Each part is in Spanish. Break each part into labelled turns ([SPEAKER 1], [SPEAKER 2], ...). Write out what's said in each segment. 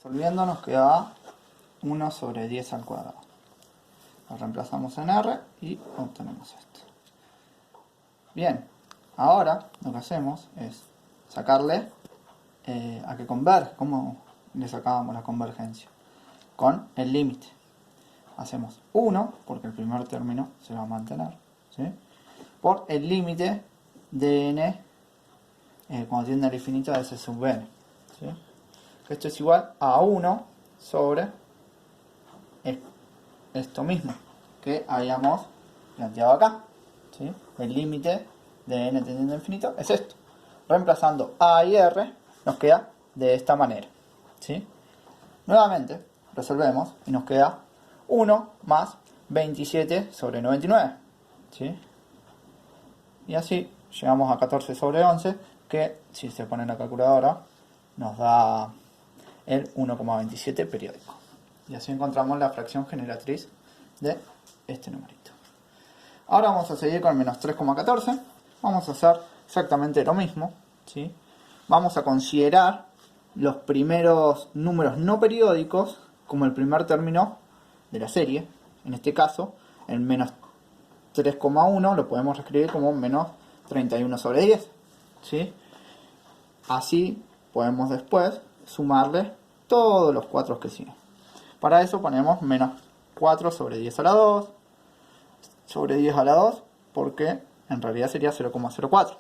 [SPEAKER 1] Resolviendo nos queda 1 sobre 10 al cuadrado. Lo reemplazamos en R y obtenemos esto. Bien, ahora lo que hacemos es sacarle a que converge. ¿Cómo le sacábamos la convergencia? Con el límite. Hacemos 1, porque el primer término se va a mantener, ¿sí? Por el límite de n cuando tiende al infinito de s sub n, ¿sí? Esto es igual a 1 sobre esto mismo que habíamos planteado acá, ¿sí? El límite de n tendiendo al infinito es esto. Reemplazando a y r nos queda de esta manera, ¿sí? Nuevamente resolvemos y nos queda 1 más 27 sobre 99, ¿sí? Y así llegamos a 14 sobre 11, que si se pone en la calculadora nos da el 1,27 periódico. Y así encontramos la fracción generatriz de este numerito. Ahora vamos a seguir con el menos 3,14. Vamos a hacer exactamente lo mismo, ¿sí? Vamos a considerar los primeros números no periódicos como el primer término de la serie. En este caso, el menos 3,1 lo podemos reescribir como menos 31 sobre 10, ¿sí? Así podemos después sumarle todos los 4 que siguen. Para eso ponemos menos 4 sobre 10 a la 2, sobre 10 a la 2, porque en realidad sería 0,04.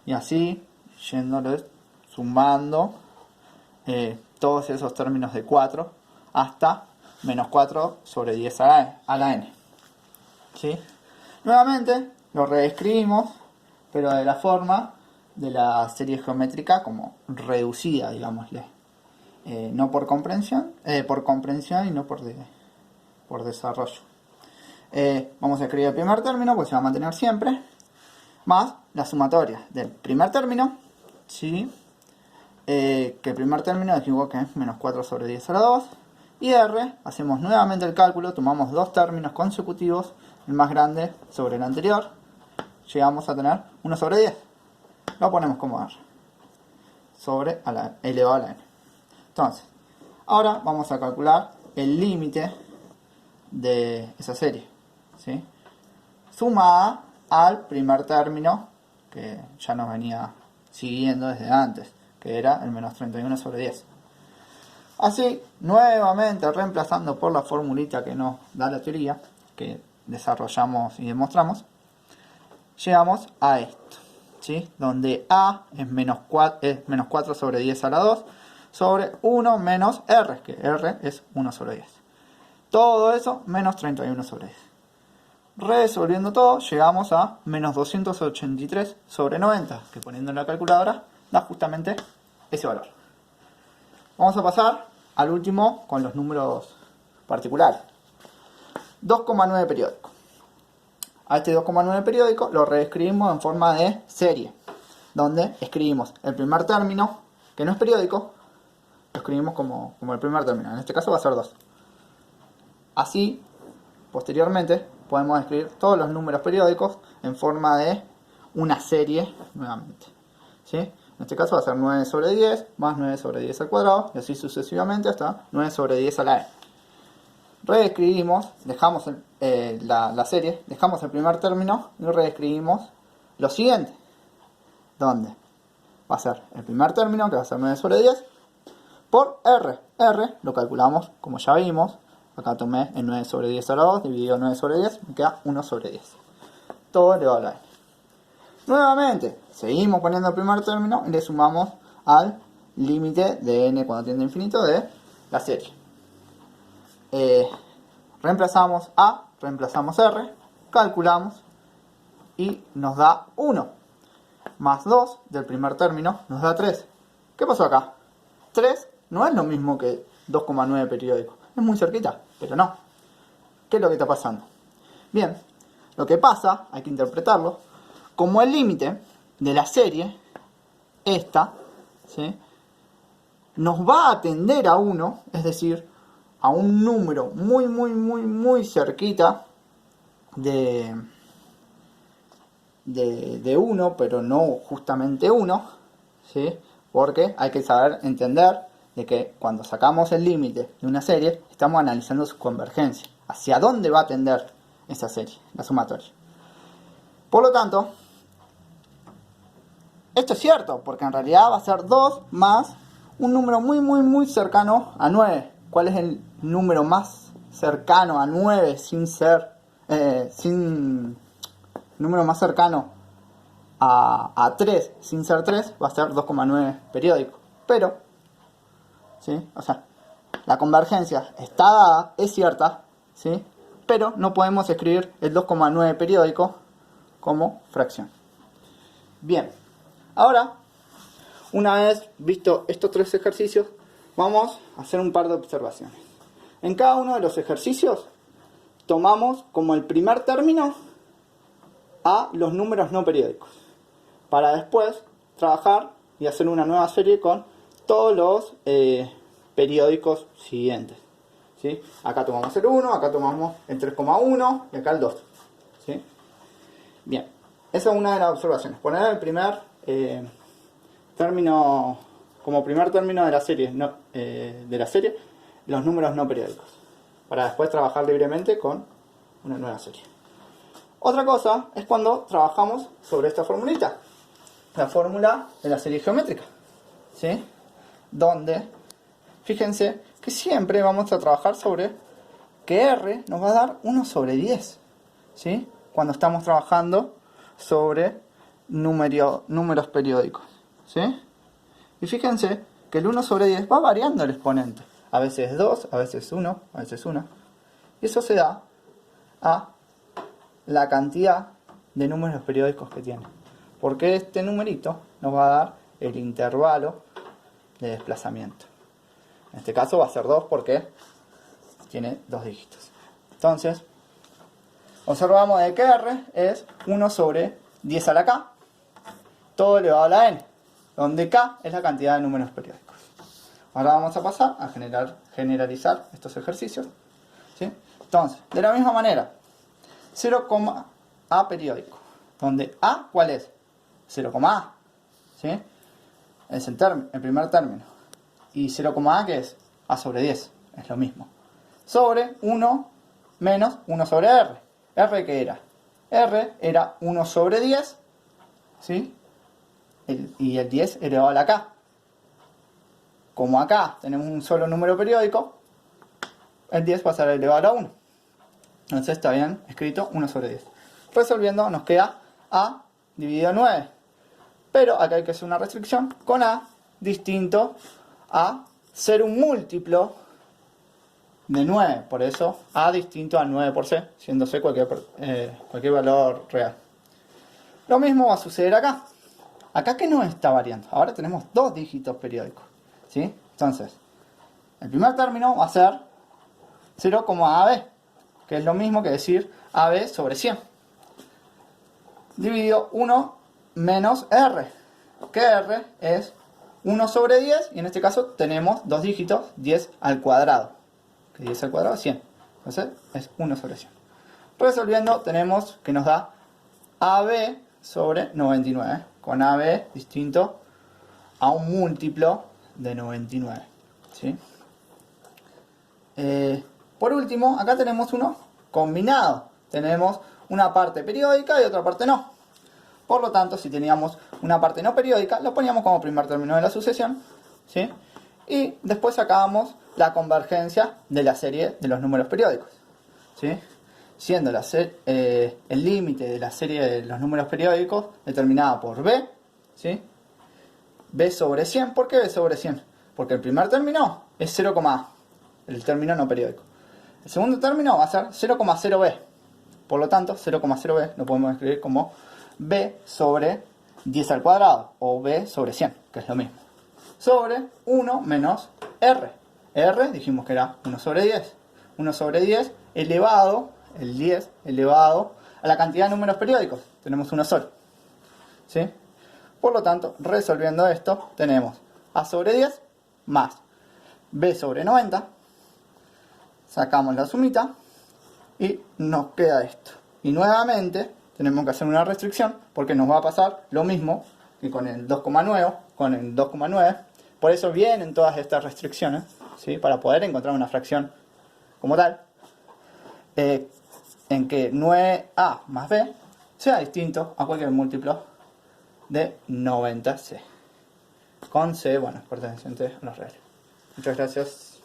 [SPEAKER 1] Y así, yéndoles sumando todos esos términos de 4 hasta menos 4 sobre 10 a la n, ¿sí? Nuevamente lo reescribimos, pero de la forma de la serie geométrica como reducida, digámosle. No por comprensión y no por desarrollo. Vamos a escribir el primer término, pues se va a mantener siempre, más la sumatoria del primer término, ¿sí? Que el primer término dijimos que es menos 4 sobre 10 a la 2, y R, hacemos nuevamente el cálculo, tomamos dos términos consecutivos, el más grande sobre el anterior, llegamos a tener 1 sobre 10, lo ponemos como R, sobre elevado a la n. Entonces, ahora vamos a calcular el límite de esa serie, ¿sí? Sumada al primer término que ya nos venía siguiendo desde antes, que era el menos 31 sobre 10. Así, nuevamente reemplazando por la formulita que nos da la teoría, que desarrollamos y demostramos, llegamos a esto, ¿sí? Donde A es menos 4 sobre 10 a la 2, sobre 1 menos R, que R es 1 sobre 10. Todo eso menos 31 sobre 10. Resolviendo todo, llegamos a menos 283 sobre 90, que poniendo en la calculadora da justamente ese valor. Vamos a pasar al último con los números particulares. 2,9 periódico. A este 2,9 periódico lo reescribimos en forma de serie, donde escribimos el primer término, que no es periódico, lo escribimos como el primer término. En este caso va a ser 2. Así, posteriormente, podemos escribir todos los números periódicos en forma de una serie nuevamente, ¿sí? En este caso va a ser 9 sobre 10 más 9 sobre 10 al cuadrado, y así sucesivamente hasta 9 sobre 10 a la n. Reescribimos, dejamos la serie, dejamos el primer término y reescribimos lo siguiente, donde va a ser el primer término, que va a ser 9 sobre 10, por R. R lo calculamos como ya vimos. Acá tomé el 9 sobre 10 a la 2, dividido 9 sobre 10, me queda 1 sobre 10. Todo elevado a la n. Nuevamente, seguimos poniendo el primer término y le sumamos al límite de n cuando tiende a infinito de la serie. Reemplazamos A, reemplazamos R, calculamos y nos da 1. Más 2 del primer término nos da 3. ¿Qué pasó acá? 3 no es lo mismo que 2,9 periódico. Es muy cerquita, pero no. ¿Qué es lo que está pasando? Bien, lo que pasa, hay que interpretarlo, como el límite de la serie, esta, ¿sí?, nos va a tender a 1, es decir, a un número muy cerquita de 1, pero no justamente 1, ¿sí? Porque hay que saber entender de que cuando sacamos el límite de una serie, estamos analizando su convergencia. Hacia dónde va a tender esa serie, la sumatoria. Por lo tanto, esto es cierto, porque en realidad va a ser 2 más un número muy cercano a 9. ¿Cuál es el número más cercano a 9 número más cercano a 3 sin ser 3? Va a ser 2,9 periódico. Pero, ¿sí? O sea, la convergencia está dada, es cierta, ¿sí? Pero no podemos escribir el 2,9 periódico como fracción. Bien, ahora, una vez visto estos 3 ejercicios, vamos a hacer un par de observaciones. En cada uno de los ejercicios, tomamos como el primer término a los números no periódicos, para después trabajar y hacer una nueva serie con todos los periódicos siguientes. ¿Sí? Acá tomamos el 1, acá tomamos el 3,1 y acá el 2. ¿Sí? Bien, esa es una de las observaciones. Poner el primer término, como primer término de la serie, los números no periódicos, para después trabajar libremente con una nueva serie. Otra cosa es cuando trabajamos sobre esta formulita, la fórmula de la serie geométrica, ¿sí? Donde, fíjense que siempre vamos a trabajar sobre que R nos va a dar 1 sobre 10, ¿sí? Cuando estamos trabajando sobre números periódicos, ¿sí? Y fíjense que el 1 sobre 10 va variando el exponente. A veces 2, a veces 1, a veces 1. Y eso se da a la cantidad de números periódicos que tiene. Porque este numerito nos va a dar el intervalo de desplazamiento. En este caso va a ser 2 porque tiene 2 dígitos. Entonces, observamos de que R es 1 sobre 10 a la K, todo elevado a la N, donde K es la cantidad de números periódicos. Ahora vamos a pasar a generalizar estos ejercicios, ¿sí? Entonces, de la misma manera, 0,A periódico, donde A, ¿cuál es? 0,A, ¿sí? Es el primer término. Y 0,A, ¿qué es? A sobre 10, es lo mismo. Sobre 1 menos 1 sobre R. ¿R qué era? R era 1 sobre 10, ¿sí? Y el 10 elevado a la K. Como acá tenemos un solo número periódico, el 10 va a ser elevado a la 1. Entonces está bien escrito 1 sobre 10. Resolviendo nos queda A dividido 9. Pero acá hay que hacer una restricción con A distinto a ser un múltiplo de 9. Por eso A distinto a 9 por C, siendo C cualquier valor real. Lo mismo va a suceder acá. Acá que no está variando. Ahora tenemos 2 dígitos periódicos, ¿sí? Entonces, el primer término va a ser 0,AB, que es lo mismo que decir AB sobre 100. Dividido 1 menos R, que R es 1 sobre 10, y en este caso tenemos 2 dígitos, 10 al cuadrado. Que 10 al cuadrado es 100. Entonces es 1 sobre 100. Resolviendo tenemos que nos da AB sobre 99, con AB distinto a un múltiplo de 99. ¿Sí? Por último, acá tenemos uno combinado. Tenemos una parte periódica y otra parte no. Por lo tanto, si teníamos una parte no periódica, lo poníamos como primer término de la sucesión, ¿sí? Y después sacábamos la convergencia de la serie de los números periódicos, ¿sí? Siendo el límite de la serie de los números periódicos determinada por B, ¿sí? B sobre 100. ¿Por qué B sobre 100? Porque el primer término es 0,A, el término no periódico. El segundo término va a ser 0,0B. Por lo tanto, 0,0B lo podemos escribir como B sobre 10 al cuadrado, o B sobre 100, que es lo mismo. Sobre 1 menos R. R dijimos que era 1 sobre 10. 1 sobre 10 elevado, el 10 elevado a la cantidad de números periódicos. Tenemos uno solo, ¿sí? Por lo tanto, resolviendo esto, tenemos A sobre 10 más B sobre 90. Sacamos la sumita y nos queda esto. Y nuevamente tenemos que hacer una restricción porque nos va a pasar lo mismo que con el 2,9, Por eso vienen todas estas restricciones, ¿sí? Para poder encontrar una fracción como tal, en que 9a más b sea distinto a cualquier múltiplo de 90c. Con c, bueno, perteneciente a los reales. Muchas gracias.